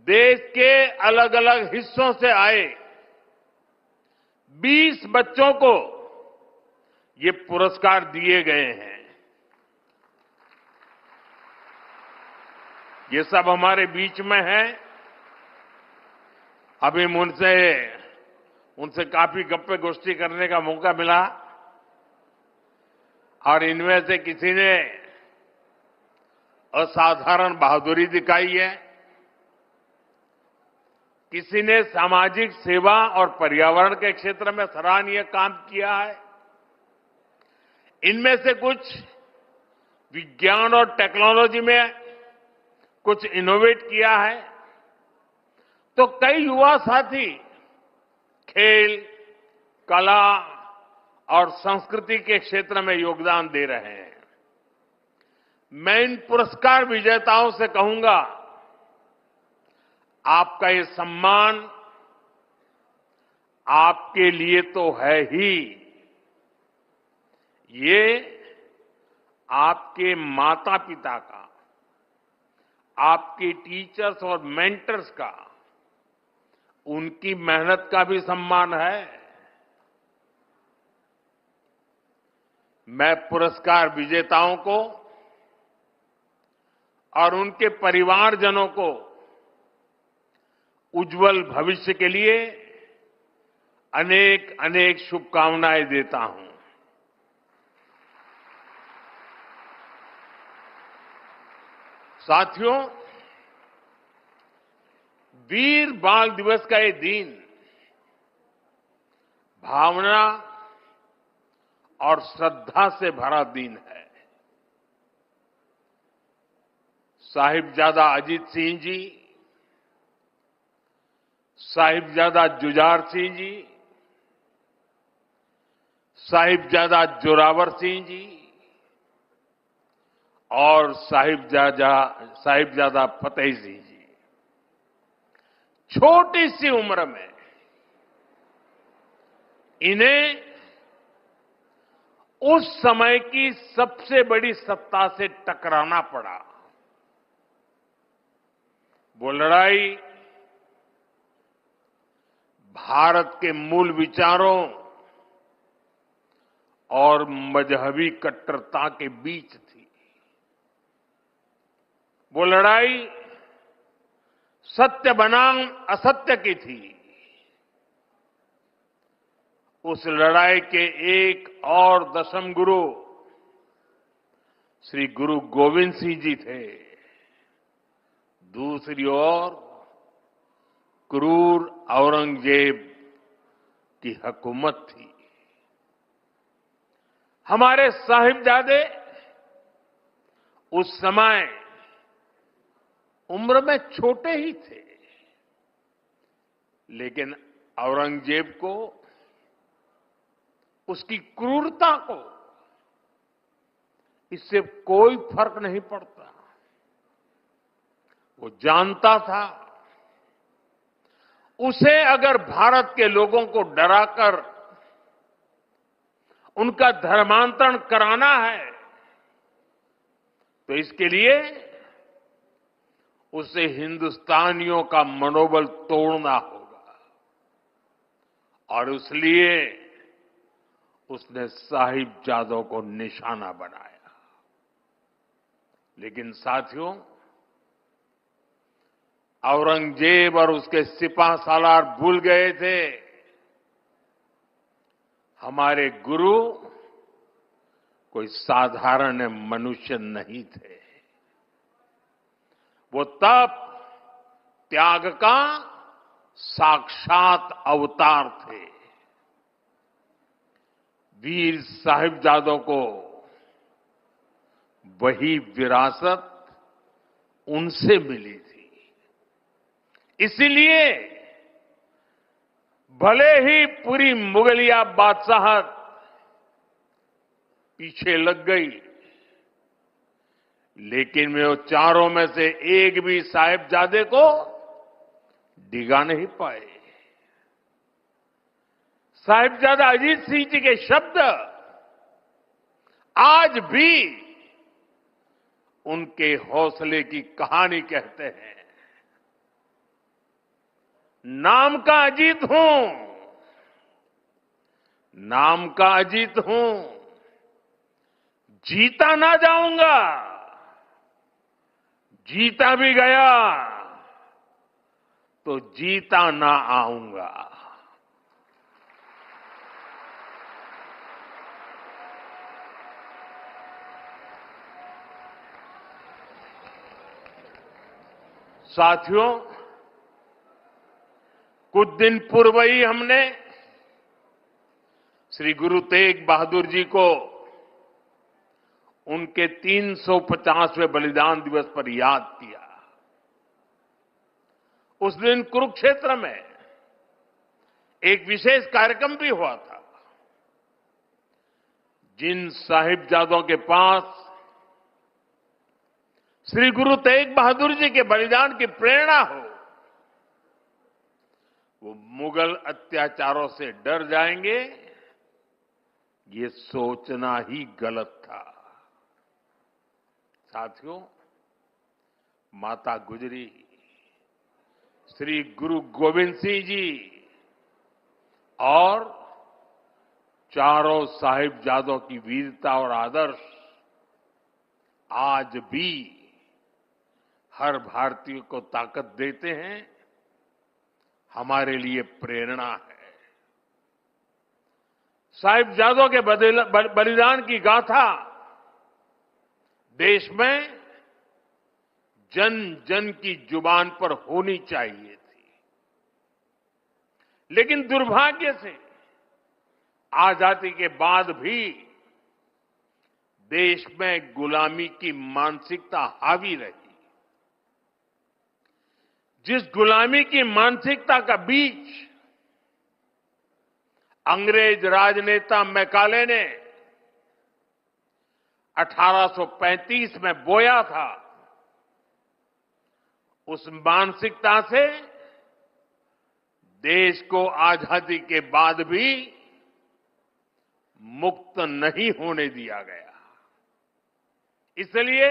देश के अलग अलग हिस्सों से आए 20 बच्चों को ये पुरस्कार दिए गए हैं। ये सब हमारे बीच में है। अभी उनसे काफी गप्पे गोष्ठी करने का मौका मिला और इनमें से किसी ने असाधारण बहादुरी दिखाई है, किसी ने सामाजिक सेवा और पर्यावरण के क्षेत्र में सराहनीय काम किया है। इनमें से कुछ विज्ञान और टेक्नोलॉजी में कुछ इनोवेट किया है, तो कई युवा साथी खेल, कला और संस्कृति के क्षेत्र में योगदान दे रहे हैं। मैं इन पुरस्कार विजेताओं से कहूंगा, आपका ये सम्मान आपके लिए तो है ही, ये आपके माता पिता का, आपके टीचर्स और मेंटर्स का, उनकी मेहनत का भी सम्मान है। मैं पुरस्कार विजेताओं को और उनके परिवारजनों को उज्जवल भविष्य के लिए अनेक अनेक शुभकामनाएं देता हूं। साथियों, वीर बाल दिवस का ये दिन भावना और श्रद्धा से भरा दिन है। साहिबजादा अजीत सिंह जी, साहिबजादा जुझार सिंह जी, साहिबजादा जोरावर सिंह जी और साहिबजादा फतेह सिंह जी छोटी सी उम्र में इन्हें उस समय की सबसे बड़ी सत्ता से टकराना पड़ा। वो लड़ाई भारत के मूल विचारों और मजहबी कट्टरता के बीच थी। वो लड़ाई सत्य बनाम असत्य की थी। उस लड़ाई के एक और दशम गुरु श्री गुरु गोविंद सिंह जी थे। दूसरी ओर क्रूर औरंगजेब की हुकूमत थी। हमारे साहिबजादे उस समय उम्र में छोटे ही थे, लेकिन औरंगजेब को, उसकी क्रूरता को, इससे कोई फर्क नहीं पड़ता। वो जानता था उसे अगर भारत के लोगों को डराकर उनका धर्मांतरण कराना है तो इसके लिए उसे हिंदुस्तानियों का मनोबल तोड़ना होगा, और इसलिए उसने साहिबजादों को निशाना बनाया। लेकिन साथियों, औरंगजेब और उसके सिपह सालार भूल गए थे हमारे गुरु कोई साधारण मनुष्य नहीं थे। वो तप त्याग का साक्षात अवतार थे। वीर साहिबजादों को वही विरासत उनसे मिली थी। इसीलिए भले ही पूरी मुगलिया बादशाहत पीछे लग गई, लेकिन वे वो चारों में से एक भी साहिबजादे को डिगा नहीं पाए। साहिबजादा अजीत सिंह जी के शब्द आज भी उनके हौसले की कहानी कहते हैं। नाम का अजीत हूं, नाम का अजीत हूं, जीता ना जाऊंगा, जीता भी गया तो जीता ना आऊंगा। साथियों, कुछ दिन पूर्व ही हमने श्री गुरु तेग बहादुर जी को उनके 350वें बलिदान दिवस पर याद किया। उस दिन कुरुक्षेत्र में एक विशेष कार्यक्रम भी हुआ था। जिन साहिबजादों के पास श्री गुरु तेग बहादुर जी के बलिदान की प्रेरणा हो, वो मुगल अत्याचारों से डर जाएंगे, ये सोचना ही गलत था। साथियों, माता गुजरी, श्री गुरु गोविंद सिंह जी और चारों साहिबजादों की वीरता और आदर्श आज भी हर भारतीय को ताकत देते हैं, हमारे लिए प्रेरणा है। साहिबजादों के बलिदान की गाथा देश में जन जन की जुबान पर होनी चाहिए थी, लेकिन दुर्भाग्य से आजादी के बाद भी देश में गुलामी की मानसिकता हावी रही। जिस गुलामी की मानसिकता का बीज अंग्रेज राजनेता मैकाले ने 1835 में बोया था, उस मानसिकता से देश को आजादी के बाद भी मुक्त नहीं होने दिया गया। इसलिए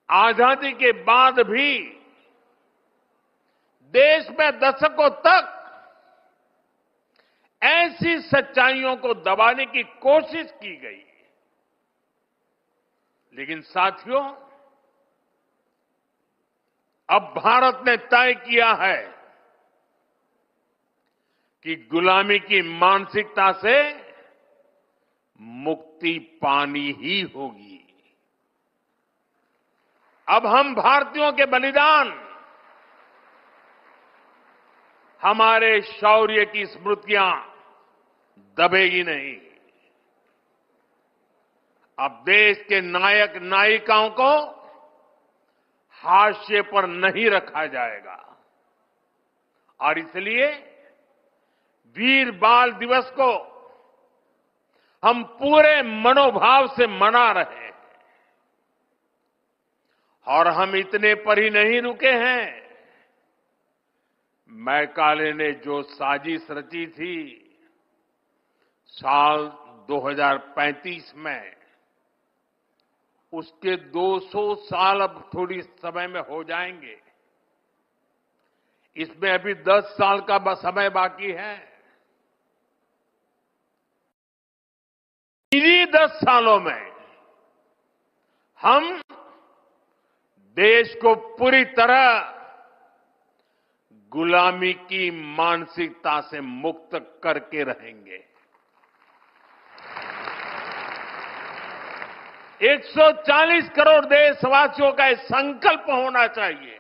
आजादी के बाद भी देश में दशकों तक ऐसी सच्चाइयों को दबाने की कोशिश की गई। लेकिन साथियों, अब भारत ने तय किया है कि गुलामी की मानसिकता से मुक्ति पानी ही होगी। अब हम भारतीयों के बलिदान, हमारे शौर्य की स्मृतियां दबेगी नहीं। अब देश के नायक नायिकाओं को हाशिए पर नहीं रखा जाएगा और इसलिए वीर बाल दिवस को हम पूरे मनोभाव से मना रहे हैं। और हम इतने पर ही नहीं रुके हैं। मैकाले ने जो साजिश रची थी साल 2035 में, उसके 200 साल अब थोड़ी समय में हो जाएंगे। इसमें अभी 10 साल का समय बाकी है। इन्हीं 10 सालों में हम देश को पूरी तरह गुलामी की मानसिकता से मुक्त करके रहेंगे। 140 करोड़ देशवासियों का एक संकल्प होना चाहिए,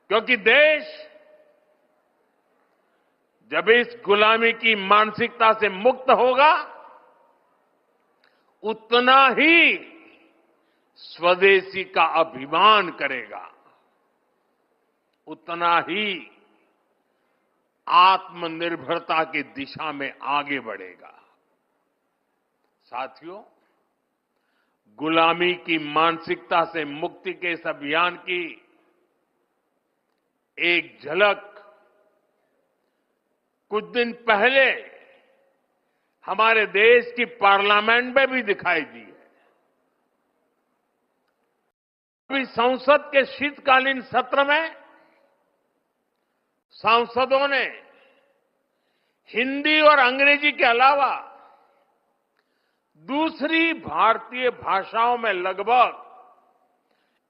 क्योंकि देश जब इस गुलामी की मानसिकता से मुक्त होगा, उतना ही स्वदेशी का अभिमान करेगा, उतना ही आत्मनिर्भरता की दिशा में आगे बढ़ेगा। साथियों, गुलामी की मानसिकता से मुक्ति के इस अभियान की एक झलक कुछ दिन पहले हमारे देश की पार्लियामेंट में भी दिखाई दी है। अभी संसद के शीतकालीन सत्र में सांसदों ने हिंदी और अंग्रेजी के अलावा दूसरी भारतीय भाषाओं में लगभग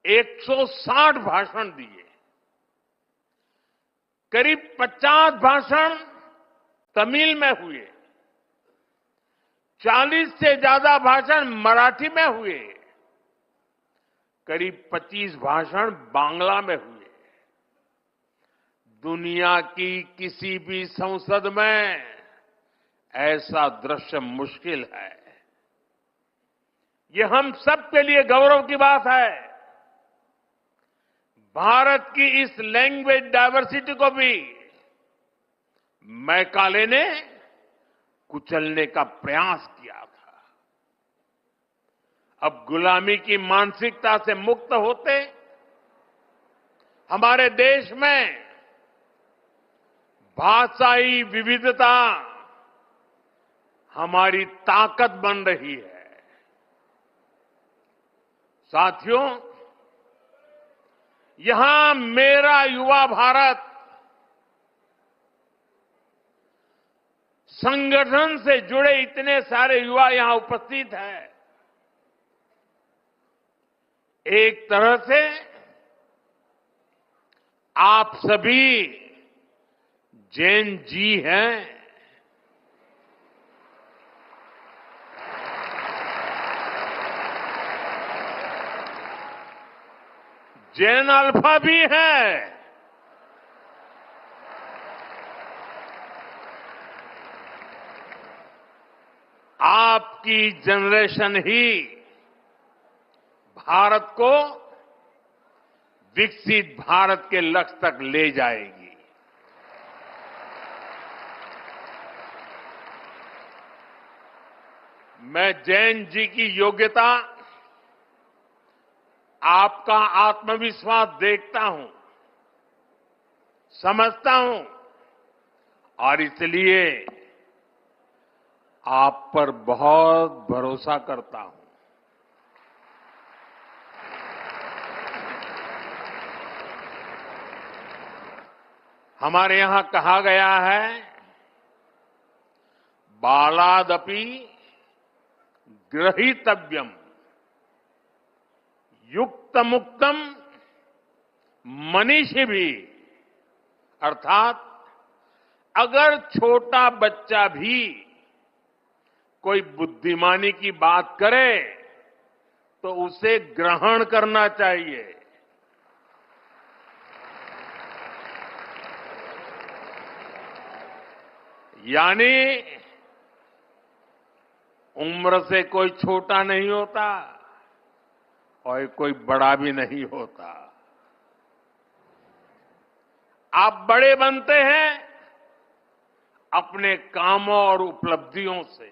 160 भाषण दिए। करीब 50 भाषण तमिल में हुए, 40 से ज्यादा भाषण मराठी में हुए, करीब 25 भाषण बांग्ला में हुए। दुनिया की किसी भी संसद में ऐसा दृश्य मुश्किल है। ये हम सब के लिए गौरव की बात है। भारत की इस लैंग्वेज डायवर्सिटी को भी मैकाले ने कुचलने का प्रयास किया था। अब गुलामी की मानसिकता से मुक्त होते हमारे देश में भाषाई विविधता हमारी ताकत बन रही है। साथियों, यहां मेरा युवा भारत संगठन से जुड़े इतने सारे युवा यहां उपस्थित हैं। एक तरह से आप सभी जैन जी हैं। जैन अल्फा भी है। आपकी जनरेशन ही भारत को विकसित भारत के लक्ष्य तक ले जाएगी। मैं जैन जी की योग्यता, आपका आत्मविश्वास देखता हूं, समझता हूं और इसलिए आप पर बहुत भरोसा करता हूं। हमारे यहां कहा गया है, बालादपि ग्रहीतव्यम युक्त मुक्तम मनीषी भी, अर्थात अगर छोटा बच्चा भी कोई बुद्धिमानी की बात करे तो उसे ग्रहण करना चाहिए। यानी उम्र से कोई छोटा नहीं होता और कोई बड़ा भी नहीं होता। आप बड़े बनते हैं अपने कामों और उपलब्धियों से।